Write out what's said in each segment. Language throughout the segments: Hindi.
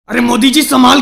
अरे मोदी जी संभाल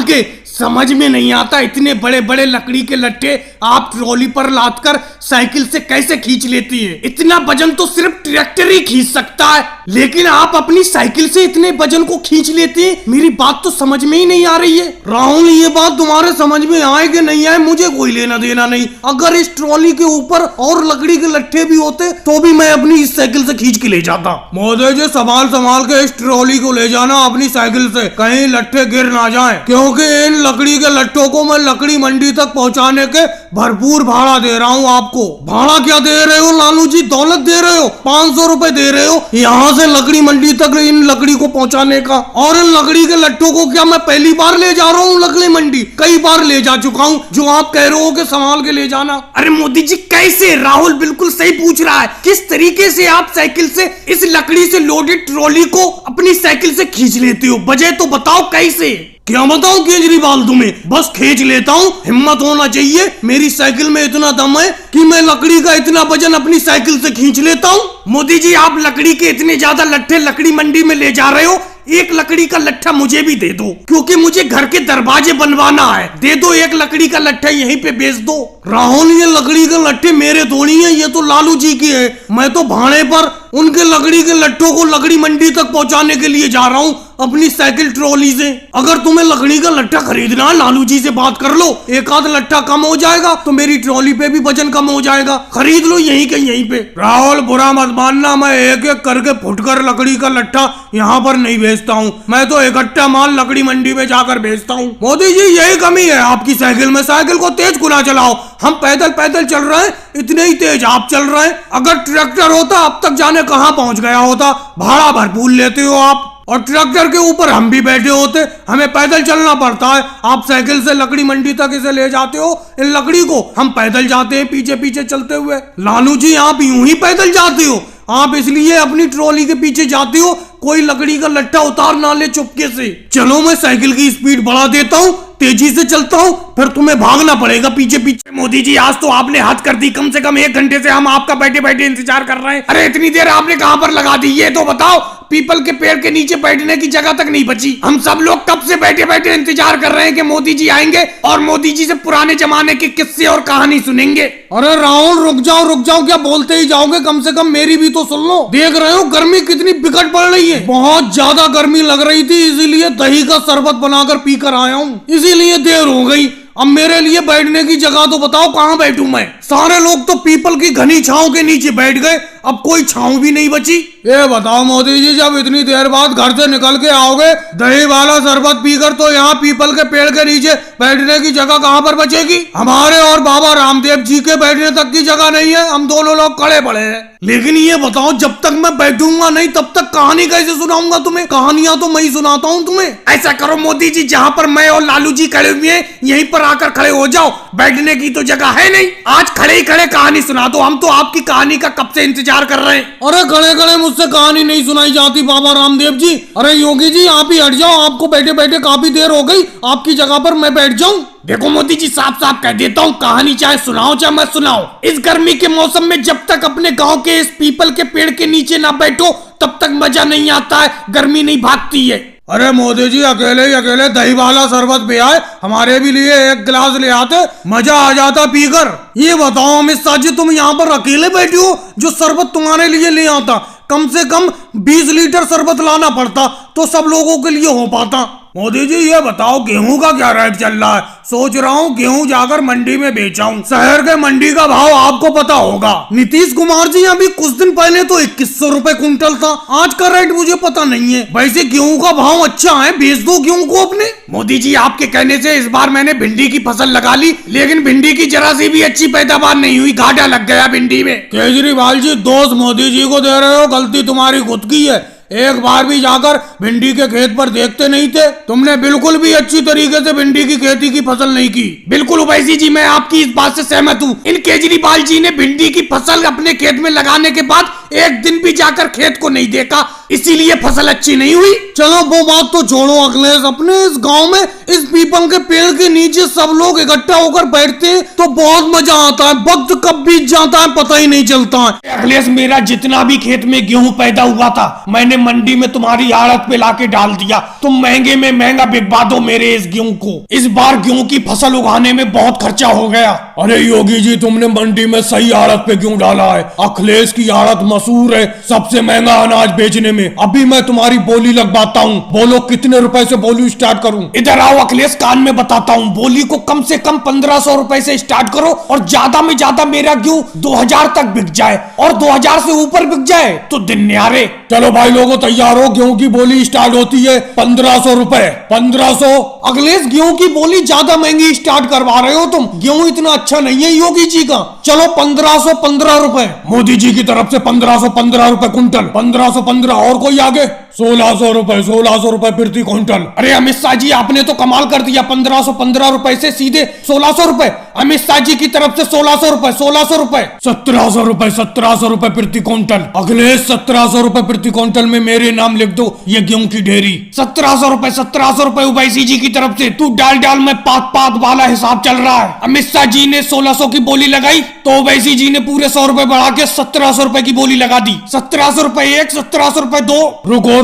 के समझ में नहीं आता, इतने बड़े बड़े लकड़ी के लट्ठे आप ट्रॉली पर लादकर साइकिल से कैसे खींच लेती है। इतना वजन तो सिर्फ ट्रैक्टर ही खींच सकता है, लेकिन आप अपनी साइकिल से इतने वजन को खींच लेती है। मेरी बात तो समझ में ही नहीं आ रही है। राहुल, ये बात तुम्हारे समझ में आए कि नहीं आए मुझे कोई लेना देना नहीं। अगर इस ट्रॉली के ऊपर और लकड़ी के लट्ठे भी होते तो भी मैं अपनी इस साइकिल से खींच के ले जाता। मोदी जी संभाल के इस ट्रॉली को ले जाना अपनी साइकिल से, कहीं लट्ठे गिर ना जाए, क्योंकि इन लकड़ी के लट्ठों को मैं लकड़ी मंडी तक पहुंचाने के भरपूर भाड़ा दे रहा हूं आपको। भाड़ा क्या दे रहे हो लालू जी? दौलत दे रहे हो, 500 रुपए दे रहे हो यहाँ से लकड़ी मंडी तक इन लकड़ी को पहुंचाने का। और इन लकड़ी के लट्ठों को क्या मैं पहली बार ले जा रहा हूँ लकड़ी मंडी? कई बार ले जा चुका हूँ, जो आप कह रहे हो कि संभाल के ले जाना। अरे मोदी जी कैसे? राहुल बिल्कुल सही पूछ रहा है, किस तरीके से आप साइकिल से इस लकड़ी से लोडेड ट्रॉली को अपनी साइकिल से खींच लेते हो? वजह तो बताओ कैसे? क्या बताऊं केजरीवाल तुम्हें? बस खींच लेता हूँ। हिम्मत होना चाहिए, मेरी साइकिल में इतना दम है कि मैं लकड़ी का इतना वजन अपनी साइकिल से खींच लेता हूँ। मोदी जी आप लकड़ी के इतने ज्यादा लट्ठे लकड़ी मंडी में ले जा रहे हो, एक लकड़ी का लट्ठा मुझे भी दे दो, क्योंकि मुझे घर के दरवाजे बनवाना है। दे दो एक लकड़ी का लट्ठा, यहीं पे बेच दो। राहुल, ये लकड़ी के लट्ठे मेरे थोड़ी है, ये तो लालू जी की है। मैं तो भाड़े पर उनके लकड़ी के लट्ठों को लकड़ी मंडी तक पहुंचाने के लिए जा रहा हूँ अपनी साइकिल ट्रॉली से। अगर तुम्हें लकड़ी का लट्ठा खरीदना है, लालू जी से बात कर लो, एक आध लट्ठा कम हो जाएगा तो मेरी ट्रॉली पे भी वजन कम हो जाएगा। खरीद लो यहीं के यहीं पे। राहुल बुरा मत मानना, मैं एक एक करके फुटकर लकड़ी का लट्ठा यहाँ पर नहीं बेचता हूँ, मैं तो इकट्ठा माल लकड़ी मंडी में जाकर बेचता हूँ। मोदी जी यही कमी है आपकी साइकिल में, साइकिल को तेज गुना चलाओ। हम पैदल पैदल चल रहे हैं, इतने ही तेज आप चल रहे हैं। अगर ट्रैक्टर होता अब तक जाने कहां पहुंच गया होता। भाड़ा भरपूर लेते हो आप, और ट्रैक्टर के ऊपर हम भी बैठे होते, हमें पैदल चलना पड़ता है। आप साइकिल से लकड़ी मंडी तक इसे ले जाते हो, इन लकड़ी को हम पैदल जाते हैं पीछे पीछे चलते हुए। लालू जी आप यूं ही पैदल जाते हो, आप इसलिए अपनी ट्रॉली के पीछे जाते हो कोई लकड़ी का लट्ठा उतार ना ले चुपके से। चलो मैं साइकिल की स्पीड बढ़ा देता हूँ, तेजी से चलता हूँ, फिर तुम्हें भागना पड़ेगा पीछे पीछे। मोदी जी आज तो आपने हद कर दी, कम से कम 1 घंटे से हम आपका बैठे बैठे इंतजार कर रहे हैं। अरे इतनी देर आपने कहां पर लगा दी ये तो बताओ? पीपल के पेड़ के नीचे बैठने की जगह तक नहीं बची। हम सब लोग कब से बैठे बैठे इंतजार कर रहे हैं कि मोदी जी आएंगे और मोदी जी से पुराने जमाने के किस्से और कहानी सुनेंगे। अरे राहुल रुक जाओ, क्या बोलते ही जाओगे? कम से कम मेरी भी तो सुन लो। देख रहे हो गर्मी कितनी बिकट पड़ रही है, बहुत ज्यादा गर्मी लग रही थी, इसीलिए दही का शरबत बनाकर पीकर आया हूँ, इसीलिए देर हो गई। अब मेरे लिए बैठने की जगह तो बताओ कहाँ बैठूं मैं? सारे लोग तो पीपल की घनी छांव के नीचे बैठ गए, अब कोई छांव भी नहीं बची। ये बताओ मोदी जी, जब इतनी देर बाद घर से निकल के आओगे दही वाला शरबत पीकर, तो यहाँ पीपल के पेड़ के नीचे बैठने की जगह कहाँ पर बचेगी? हमारे और बाबा रामदेव जी के बैठने तक की जगह नहीं है, हम दोनों लोग खड़े पड़े हैं। लेकिन ये बताओ जब तक मैं बैठूंगा नहीं तब तक कहानी कैसे सुनाऊंगा तुम्हें? कहानियां तो मैं ही सुनाता हूँ तुम्हें। ऐसा करो मोदी जी, जहाँ पर मैं और लालू जी खड़े हुए हैं यहीं पर आकर खड़े हो जाओ, बैठने की तो जगह है नहीं। आज खड़े ही खड़े कहानी सुना दो, हम तो आपकी कहानी का कब से इंतजार कर रहे हैं। अरे खड़े खड़े मुझसे कहानी नहीं सुनाई जाती बाबा रामदेव जी। अरे योगी जी आप ही हट जाओ, आपको बैठे बैठे काफी देर हो गई, आपकी जगह पर मैं बैठ जाऊं। देखो मोदी जी साफ साफ कह देता हूँ, कहानी चाहे सुनाओ चाहे मत सुनाओ, इस गर्मी के मौसम में जब तक अपने गांव के इस पीपल के पेड़ के नीचे ना बैठो तब तक मजा नहीं आता है, गर्मी नहीं भागती है। अरे मोदी जी अकेले दही वाला शरबत पे आए, हमारे भी लिए एक गिलास ले आते, मजा आ जाता पीकर। ये बताओ अमित शाह जी, तुम यहाँ पर अकेले बैठे हो, जो शरबत तुम्हारे लिए ले आता कम से कम 20 लीटर शरबत लाना पड़ता तो सब लोगों के लिए हो पाता। मोदी जी ये बताओ गेहूं का क्या रेट चल रहा है? सोच रहा हूँ गेहूं जाकर मंडी में बेचाऊं, शहर के मंडी का भाव आपको पता होगा। नीतीश कुमार जी अभी कुछ दिन पहले तो 2100 रुपए कुंटल था, आज का रेट मुझे पता नहीं है। वैसे गेहूं का भाव अच्छा है, बेच दो गेहूं को अपने। मोदी जी आपके कहने से इस बार मैंने भिंडी की फसल लगा ली, लेकिन भिंडी की जरा सी भी अच्छी पैदावार नहीं हुई, घाटा लग गया भिंडी में। केजरीवाल जी दोस्त मोदी जी को दे रहे हो, गलती तुम्हारी खुद की है। एक बार भी जाकर भिंडी के खेत पर देखते नहीं थे, तुमने बिल्कुल भी अच्छी तरीके से भिंडी की खेती की फसल नहीं की। बिल्कुल उवैसी जी, मैं आपकी इस बात से सहमत हूँ। इन केजरीवाल जी ने भिंडी की फसल अपने खेत में लगाने के बाद एक दिन भी जाकर खेत को नहीं देखा, इसीलिए फसल अच्छी नहीं हुई। चलो वो बात तो छोड़ो अखिलेश, अपने इस गांव में इस पीपल के पेड़ के नीचे सब लोग इकट्ठा होकर बैठते हैं तो बहुत मजा आता है, वक्त कब बीत जाता है पता ही नहीं चलता है। अखिलेश, मेरा जितना भी खेत में गेहूं पैदा हुआ था मैंने मंडी में तुम्हारी आड़त पे लाके डाल दिया। तुम महंगे में महंगा बिकवा दो मेरे इस गेहूं को। इस बार गेहूं की फसल उगाने में बहुत खर्चा हो गया। अरे योगी जी, तुमने मंडी में सही आड़त पे क्यों डाला है? अखिलेश की आड़त मशहूर है सबसे महंगा अनाज बेचने में। अभी मैं तुम्हारी बोली लगवाता हूँ, बोलो कितने रुपए से बोली स्टार्ट करूँ? इधर आओ अखिलेश, कान में बताता हूँ। बोली को कम से कम 1500 रुपए से स्टार्ट करो और ज्यादा में ज्यादा मेरा गेहूं 2000 तक बिक जाए और 2000 से ऊपर बिक जाए तो दिन न्यारे। चलो भाई लोगों तैयार हो, गेहूं की बोली स्टार्ट होती है 1500 रुपए। 1500। अखिलेश, गेहूं की बोली ज्यादा महंगी स्टार्ट करवा रहे हो तुम। गेहूं इतना अच्छा नहीं है योगी जी का। चलो 1515 रुपए। मोदी जी की तरफ से 1515 रुपए कुंटल। 1515 और कोई आगे? 1600 रुपए। 1600 रुपए प्रति क्विंटल। अरे अमित शाह जी, आपने तो कमाल कर दिया। 1515 रुपए से सीधे 1600 रुपए। अमित शाह जी की तरफ से 1600 रुपए। 1600 रुपए। 1700 रुपए। 1700 रुपए प्रति क्विंटल। अखिलेश, 1700 रुपए प्रति क्विंटल में मेरे नाम लिख दो, ये गेहूं की ढेरी। 1700 रुपए। 1700 रुपए उवैसी जी की तरफ से। तू डाल डाल में पात पात वाला हिसाब चल रहा है। अमित शाह जी ने 1600 की बोली लगाई तो उवैसी जी ने पूरे 100 रुपए बढ़ा के 1700 रुपए की बोली लगा दी। 1700 रुपए एक, 1700 रुपए दो।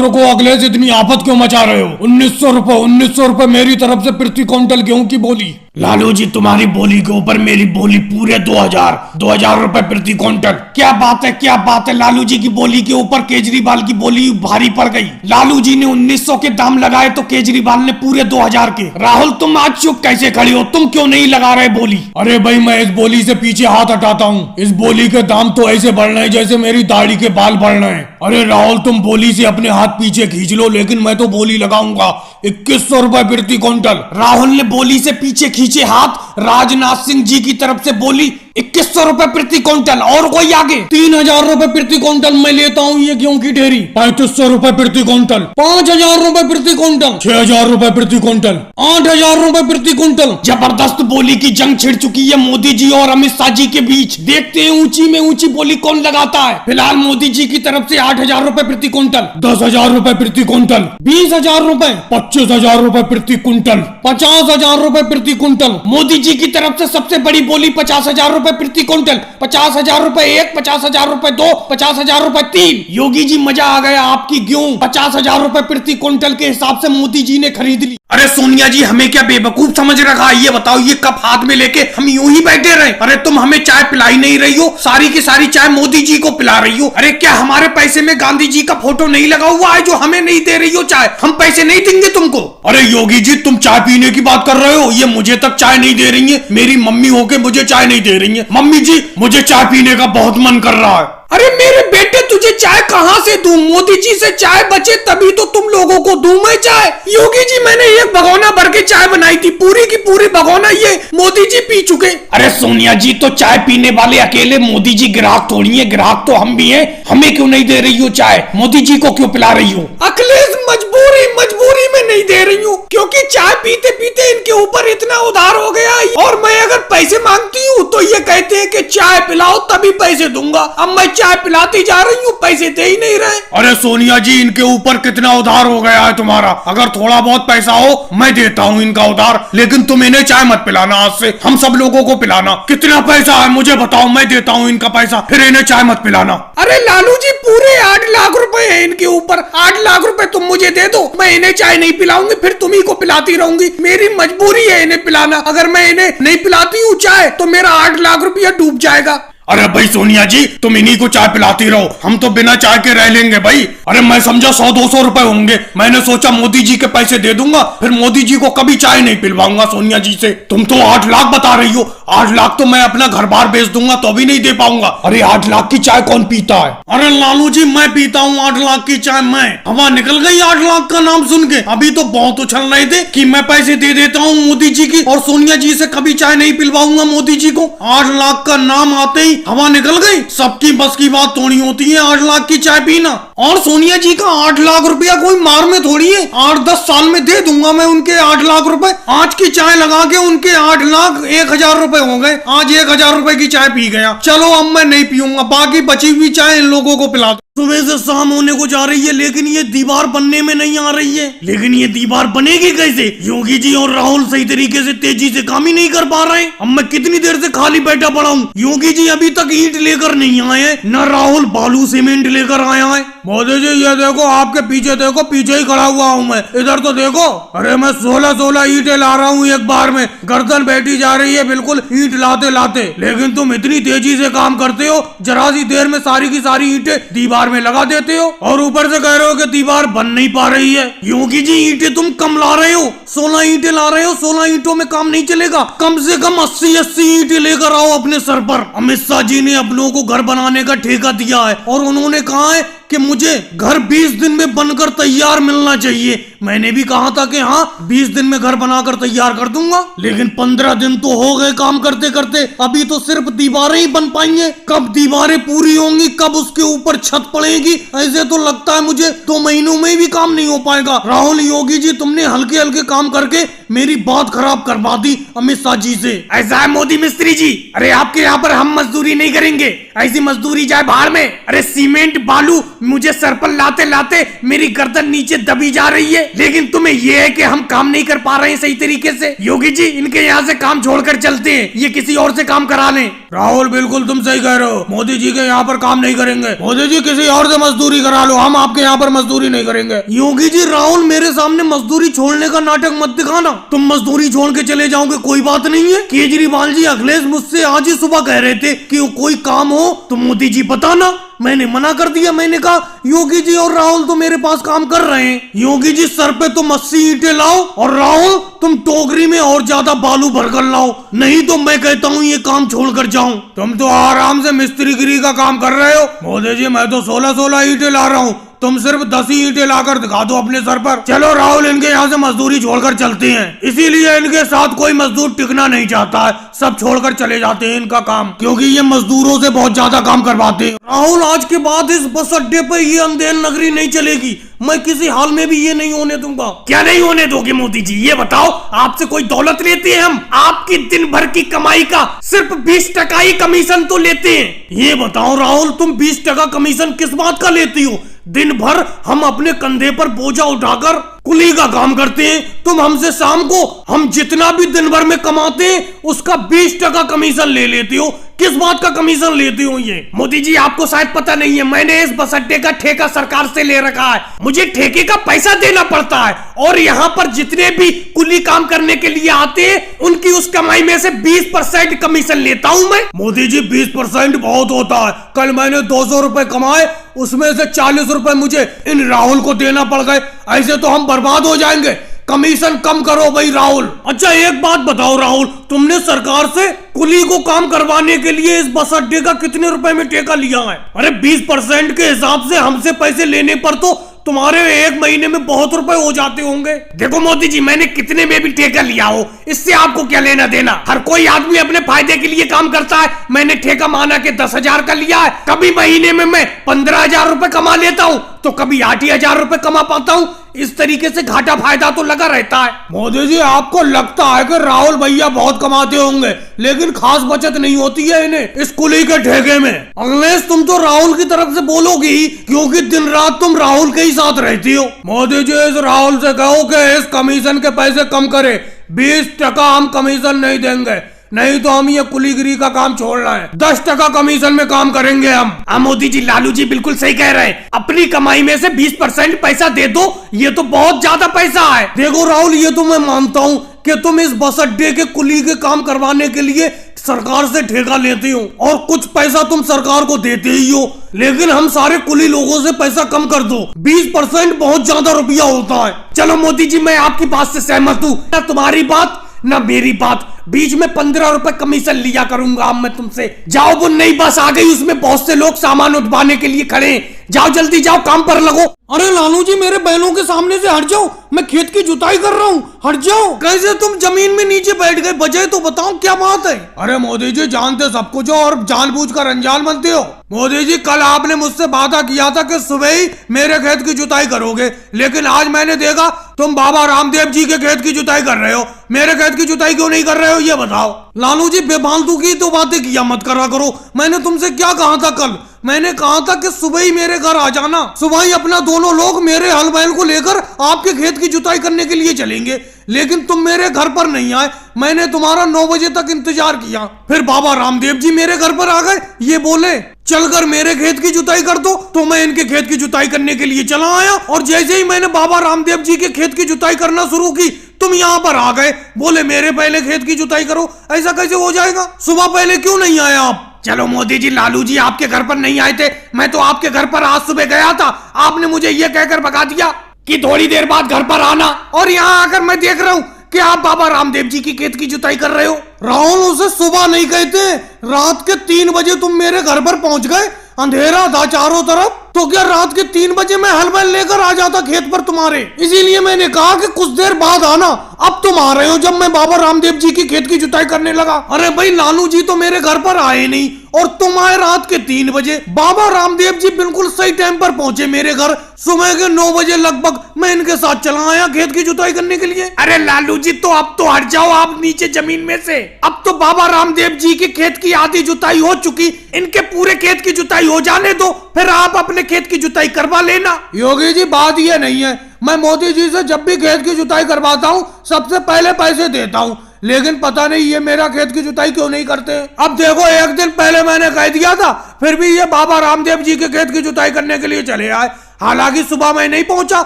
रुको अखिलेश, इतनी आफत क्यों मचा रहे हो? 1900 रुपए। 1900 रुपए मेरी तरफ से प्रति क्विंटल गेहूं की बोली। लालू जी, तुम्हारी बोली के ऊपर मेरी बोली पूरे 2000 रुपए प्रति क्विंटल। क्या बात है, क्या बात है। लालू जी की बोली के ऊपर केजरीवाल की बोली भारी पड़ गई। लालू जी ने 1900 के दाम लगाए तो केजरीवाल ने पूरे 2000 के। राहुल, तुम आज चुप कैसे खड़ी हो? तुम क्यों नहीं लगा रहे बोली? अरे भाई, मैं इस बोली से पीछे हाथ हटाता हूँ। इस बोली के दाम तो ऐसे बढ़ रहे हैं जैसे मेरी दाढ़ी के बाल बढ़ रहे हैं। अरे राहुल, तुम बोली से अपने हाथ पीछे खींच लो, लेकिन मैं तो बोली लगाऊंगा 2100 रुपए प्रति क्विंटल। राहुल ने बोली से पीछे खींचे हाथ। राजनाथ सिंह जी की तरफ से बोली 2100 रुपए प्रति क्विंटल। और कोई आगे? 3000 रुपए प्रति क्विंटल मैं लेता हूँ ये गेहूं की ढेरी। 3500 रुपए प्रति क्विंटल। 5000 रुपए प्रति क्विंटल। 6000 रुपए प्रति क्विंटल। 8000 रुपए प्रति क्विंटल। जबरदस्त बोली की जंग छिड़ चुकी है मोदी जी और अमित शाह जी के बीच। देखते हैं ऊंची में ऊंची बोली कौन लगाता है। फिलहाल मोदी जी की तरफ से 8000 रुपए प्रति क्विंटल। 10,000 रुपए प्रति क्विंटल। 20,000 रुपए। 25,000 रुपए प्रति क्विंटल। 50,000 रुपए प्रति क्विंटल। मोदी जी की तरफ से सबसे बड़ी बोली 50,000 रुपए प्रति क्विंटल। 50,000 रुपए एक, 50,000 रुपए दो, 50,000 रुपए तीन। योगी जी, मजा आ गया। आपकी गेहूं 50,000 रुपए प्रति क्विंटल के हिसाब से मोदी जी ने खरीद ली। अरे सोनिया जी, हमें क्या बेवकूफ समझ रखा है? ये बताओ, ये कप हाथ में लेके हम यूं ही बैठे रहे? अरे तुम हमें चाय पिलाई नहीं रही हो, सारी की सारी चाय मोदी जी को पिला रही हो। अरे क्या हमारे पैसे में गांधी जी का फोटो नहीं लगा हुआ है जो हमें नहीं दे रही हो चाय? हम पैसे नहीं देंगे तुमको। अरे योगी जी, तुम चाय पीने की बात कर रहे हो? ये मुझे तक चाय नहीं दे रही है। मेरी मम्मी होके मुझे चाय नहीं दे रही है। मम्मी जी, मुझे चाय पीने का बहुत मन कर रहा है। अरे मेरे बेटे, तुझे चाय कहां से दूं? मोदी जी से चाय बचे तभी तो तुम लोगों को दूं मैं चाय। योगी जी, मैंने एक भगोना भर के चाय बनाई थी, पूरी की पूरी भगोना ये मोदी जी पी चुके। अरे सोनिया जी, तो चाय पीने वाले अकेले मोदी जी ग्राहक थोड़ी है, ग्राहक तो हम भी हैं। हमें क्यों नहीं दे रही हो चाय? मोदी जी को क्यों पिला रही हो? अखिलेश, मजबूरी में नहीं दे रही हूँ, क्योंकि चाय पीते पीते इनके ऊपर इतना उधार हो गया और मैं अगर पैसे मांगती हूँ तो ये कहते हैं कि चाय पिलाओ तभी पैसे दूंगा। अब मैं चाय पिलाती जा रही हूँ, पैसे दे ही नहीं रहे। अरे सोनिया जी, इनके ऊपर कितना उधार हो गया है तुम्हारा? अगर थोड़ा बहुत पैसा हो मैं देता हूँ इनका उधार, लेकिन तुम इन्हें चाय मत पिलाना। आज से हम सब लोगों को पिलाना। कितना पैसा है मुझे बताओ, मैं देता हूँ इनका पैसा, फिर इन्हें चाय मत पिलाना। अरे लालू जी, पूरे 8 लाख रुपए है इनके ऊपर। 8 लाख रुपए तुम मुझे दे दो, मैं इन्हें चाय नहीं पिलाऊंगी, फिर तुम ही को पिलाती रहूंगी। मेरी मजबूरी है इन्हें पिलाना। अगर मैं इन्हें नहीं पिलाती हूँ चाय तो मेरा 8 लाख रुपया डूब जाएगा। अरे भाई सोनिया जी, तुम इन्हीं को चाय पिलाती रहो, हम तो बिना चाय के रह लेंगे भाई। अरे मैं समझा 100-200 रुपए होंगे। मैंने सोचा मोदी जी के पैसे दे दूंगा, फिर मोदी जी को कभी चाय नहीं पिलवाऊंगा सोनिया जी से। तुम तो 8 लाख बता रही हो। 8 लाख तो मैं अपना घर बार बेच दूंगा तो भी नहीं दे पाऊंगा। अरे 8 लाख की चाय कौन पीता है? अरे लालू जी, मैं पीता हूँ 8 लाख की चाय। मैं हवा निकल गई 8 लाख का नाम सुन के। अभी तो बहुत उछल रहे थे कि मैं पैसे दे देता हूँ मोदी जी की और सोनिया जी से कभी चाय नहीं पिलवाऊंगा मोदी जी को। 8 लाख का नाम आते ही हवा निकल गई। सबकी बस की बात थोड़ी होती है 8 लाख की चाय पीना। और सोनिया जी का 8 लाख रुपया कोई मार में थोड़ी है। 8-10 साल में दे दूंगा मैं उनके 8 लाख रुपए। आज की चाय लगा के उनके 8 लाख 1,000 रुपए हो गए। आज 1,000 रुपए की चाय पी गया। चलो अब मैं नहीं पीऊंगा, बाकी बची हुई चाय इन लोगों को पिला दो। सुबह से शाम होने को जा रही है लेकिन ये दीवार बनने में नहीं आ रही है। लेकिन ये दीवार बनेगी कैसे? योगी जी और राहुल सही तरीके से तेजी से काम ही नहीं कर पा रहे। अब मैं कितनी देर से खाली बैठा पड़ा हूँ। योगी जी अभी तक ईंट लेकर नहीं आए हैं, न राहुल बालू सीमेंट लेकर आया है। मोदी जी ये देखो, आपके पीछे देखो, पीछे ही खड़ा हुआ हूँ मैं, इधर तो देखो। अरे मैं 16 ईंटें ला रहा हूँ एक बार में, गर्दन बैठी जा रही है बिल्कुल ईंट लाते लाते। लेकिन तुम इतनी तेजी से काम करते हो, जरा सी देर में सारी की सारी ईंटें दीवार में लगा देते हो और ऊपर से कह रहे हो कि दीवार बन नहीं पा रही है। योगी जी ईंटें तुम कम ला रहे हो, 16 ईंटें ला रहे हो, 16 ईंटों में काम नहीं चलेगा। कम से कम 80 ईंटें लेकर आओ अपने सर पर। अमित शाह जी ने अपनों को घर बनाने का ठेका दिया है और उन्होंने कहा है कि मुझे घर 20 दिन में बनकर तैयार मिलना चाहिए। मैंने भी कहा था कि हाँ 20 दिन में घर बनाकर तैयार कर दूंगा, लेकिन 15 दिन तो हो गए काम करते करते, अभी तो सिर्फ दीवारें ही बन पाई हैं। कब दीवारें पूरी होंगी, कब उसके ऊपर छत पड़ेगी, ऐसे तो लगता है मुझे 2 महीनों में भी काम नहीं हो पाएगा। राहुल, योगी जी तुमने हल्के हल्के काम करके मेरी बात खराब करवा दी अमित शाह जी से। ऐसा है मोदी मिस्त्री जी, अरे आपके यहाँ पर हम मजदूरी नहीं करेंगे, ऐसी मजदूरी जाए बाहर में। अरे सीमेंट बालू मुझे सर पर लाते लाते मेरी गर्दन नीचे दबी जा रही है, लेकिन तुम्हें यह है कि हम काम नहीं कर पा रहे हैं सही तरीके से। योगी जी इनके यहाँ से काम छोड़कर चलते हैं, ये किसी और से काम करा लें। राहुल बिल्कुल तुम सही कह रहे हो, मोदी जी के यहाँ पर काम नहीं करेंगे। मोदी जी किसी और से मजदूरी करा लो, हम आपके यहाँ पर मजदूरी नहीं करेंगे। योगी जी राहुल मेरे सामने मजदूरी छोड़ने का नाटक मत दिखाना। तुम मजदूरी छोड़ के चले जाओगे कोई बात नहीं है। केजरीवाल जी अखिलेश मुझसे आज ही सुबह कह रहे थे कि कोई काम हो तो मोदी जी बताना, मैंने मना कर दिया। मैंने कहा योगी जी और राहुल तो मेरे पास काम कर रहे हैं। योगी जी सर पे तुम 80 ईंटें लाओ और राहुल तुम टोकरी में और ज्यादा बालू भरकर लाओ, नहीं तो मैं कहता हूँ ये काम छोड़कर जाऊं। तुम तो आराम से मिस्त्रीगिरी का काम कर रहे हो। मोदी जी मैं तो 16 ईंटें ला रहा हूँ, तुम सिर्फ 10 ही ईंटें लाकर दिखा दो अपने सर पर। चलो राहुल इनके यहाँ से मजदूरी छोड़कर चलते हैं, इसीलिए इनके साथ कोई मजदूर टिकना नहीं चाहता है, सब छोड़कर चले जाते हैं इनका काम, क्योंकि ये मजदूरों से बहुत ज्यादा काम करवाते हैं। राहुल आज के बाद इस बस अड्डे पर ये अंधेर नगरी नहीं चलेगी, मैं किसी हाल में भी ये नहीं होने दूंगा। क्या नहीं होने दोगे मोदी जी, ये बताओ, आपसे कोई दौलत लेते हैं हम? आपकी दिन भर की कमाई का सिर्फ 20% ही कमीशन तो लेते हैं। ये बताओ राहुल तुम 20% कमीशन किस बात का लेती हो? दिन भर हम अपने कंधे पर बोझा उठाकर कुली का काम करते हैं, तुम हमसे शाम को हम जितना भी दिन भर में कमाते हैं उसका 20% कमीशन ले लेती हो। किस बात का कमीशन लेती हो ये? मोदी जी आपको शायद पता नहीं है, मैंने इस बस अड्डे का ठेका सरकार से ले रखा है, मुझे ठेके का पैसा देना पड़ता है और यहाँ पर जितने भी कुली काम करने के लिए आते हैं उनकी उस कमाई में से 20% कमीशन लेता हूँ मैं। मोदी जी 20% बहुत होता है, कल मैंने 200 रुपए कमाए, उसमें से 40 रुपए मुझे इन राहुल को देना पड़ गए, ऐसे तो हम बर्बाद हो जाएंगे। कमीशन कम करो भाई राहुल। अच्छा एक बात बताओ राहुल, तुमने सरकार से कुली को काम करवाने के लिए इस बस अड्डे का कितने रुपए में ठेका लिया है? अरे 20% के हिसाब से हमसे पैसे लेने पर तो तुम्हारे एक महीने में बहुत रुपए हो जाते होंगे। देखो मोदी जी मैंने कितने में भी ठेका लिया हो, इससे आपको क्या लेना देना? हर कोई आदमी अपने फायदे के लिए काम करता है। मैंने ठेका माना के 10,000 का लिया है, कभी महीने में मैं 15,000 रुपए कमा लेता हूँ तो कभी 8,000 रुपए कमा पाता हूँ। इस तरीके से घाटा फायदा तो लगा रहता है। मोदी जी आपको लगता है कि राहुल भैया बहुत कमाते होंगे, लेकिन खास बचत नहीं होती है इन्हें इस कुली के ठेके में। अखिलेश तुम तो राहुल की तरफ से बोलोगे ही, क्योंकि दिन रात तुम राहुल के ही साथ रहती हो। मोदी जी इस राहुल से कहो कि इस कमीशन के पैसे कम करे, 20% हम कमीशन नहीं देंगे, नहीं तो हम ये कुलीगिरी का काम छोड़ रहे हैं, 10% कमीशन में काम करेंगे हम। मोदी जी लालू जी बिल्कुल सही कह रहे हैं, अपनी कमाई में से 20% पैसा दे दो, ये तो बहुत ज्यादा पैसा है। देखो राहुल ये तो मैं मानता हूँ कि तुम इस बस अड्डे के कुली के काम करवाने के लिए सरकार से ठेका लेते हो और कुछ पैसा तुम सरकार को देते ही हो, लेकिन हम सारे कुली लोगों से पैसा कम कर दो, 20% बहुत ज्यादा रुपया होता है। चलो मोदी जी मैं आपकी बात से सहमत हूँ, ना तुम्हारी बात ना मेरी बात, बीच में 15 रुपए कमीशन लिया करूंगा अब मैं तुमसे। जाओ वो नई बस आ गई, उसमें बहुत से लोग सामान उठवाने के लिए खड़े हैं, जाओ जल्दी जाओ काम पर लगो। अरे लालू जी मेरे बैलों के सामने से हट जाओ, मैं खेत की जुताई कर रहा हूँ, हट जाओ। कैसे तुम जमीन में नीचे बैठ गए, वजह तो बताओ क्या बात है? अरे मोदी जी जानते सब कुछ हो और जानबूझकर अनजान बनते हो। मोदी जी कल आपने मुझसे वादा किया था कि सुबह ही मेरे खेत की जुताई करोगे, लेकिन आज मैंने देखा तुम बाबा रामदेव जी के खेत की जुताई कर रहे हो, मेरे खेत की जुताई क्यों नहीं कर रहे हो ये बताओ। लालू जी बेफालतू की तो बातें किया मत करा करो, मैंने तुमसे क्या कहा था कल? मैंने कहा था कि सुबह ही मेरे घर आ जाना, सुबह ही अपना दोनों लोग मेरे हल बैल को लेकर आपके खेत की जुताई करने के लिए चलेंगे। लेकिन तुम मेरे घर पर नहीं आए, मैंने तुम्हारा 9 बजे तक इंतजार किया। फिर बाबा रामदेव जी मेरे घर पर आ गए, ये बोले चलकर मेरे खेत की जुताई कर दो, तो मैं इनके खेत की जुताई करने के लिए चला आया। और जैसे ही मैंने बाबा रामदेव जी के खेत की जुताई करना शुरू की, तुम यहाँ पर आ गए, बोले मेरे पहले खेत की जुताई करो। ऐसा कैसे हो जाएगा? सुबह पहले क्यों नहीं आए आप? चलो मोदी जी, लालू जी आपके घर पर नहीं आए थे, मैं तो आपके घर पर आज सुबह गया था। आपने मुझे ये कहकर भगा दिया कि थोड़ी देर बाद घर पर आना, और यहाँ आकर मैं देख रहा हूँ कि आप बाबा रामदेव जी की खेत की जुताई कर रहे हो। राहुल, उसे सुबह नहीं कहते, रात के 3 बजे तुम मेरे घर पर पहुंच गए, अंधेरा था चारों तरफ, तो क्या रात के 3 बजे मैं हल बैल लेकर आ जाता खेत पर तुम्हारे? इसीलिए मैंने कहा कि कुछ देर बाद आना। अब तुम आ रहे हो जब मैं बाबा रामदेव जी की खेत की जुताई करने लगा। अरे भाई, लालू जी तो मेरे घर पर आए नहीं और तुम आए रात के 3 बजे। बाबा रामदेव जी बिल्कुल सही टाइम पर पहुंचे मेरे घर, सुबह के 9 बजे लगभग मैं इनके साथ चला आया खेत की जुताई करने के लिए। अरे लालू जी, तो अब तो हट जाओ आप नीचे जमीन में से। अब तो बाबा रामदेव जी के खेत की आधी जुताई हो चुकी, इनके पूरे खेत की जुताई हो जाने दो, फिर आप अपने खेत की जुताई करवा लेना। योगी जी, बात ये नहीं है, मैं मोदी जी से जब भी खेत की जुताई करवाता हूँ सबसे पहले पैसे देता हूँ, लेकिन पता नहीं ये मेरा खेत की जुताई क्यों नहीं करते। अब देखो, एक दिन पहले मैंने कह दिया था, फिर भी ये बाबा रामदेव जी के खेत की जुताई करने के लिए चले आए। हालांकि सुबह मैं नहीं पहुंचा,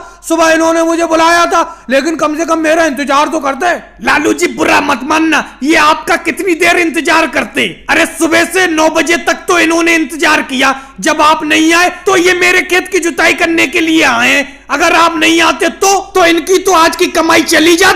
सुबह इन्होंने मुझे बुलाया था, लेकिन कम से कम मेरा इंतजार तो करते। लालू जी, बुरा मत मानना, ये आपका कितनी देर इंतजार करते? अरे सुबह से 9 बजे तक तो इन्होंने इंतजार किया, जब आप नहीं आए तो ये मेरे खेत की जुताई करने के लिए आए। अगर आप नहीं आते तो इनकी तो आज की कमाई चली जाती।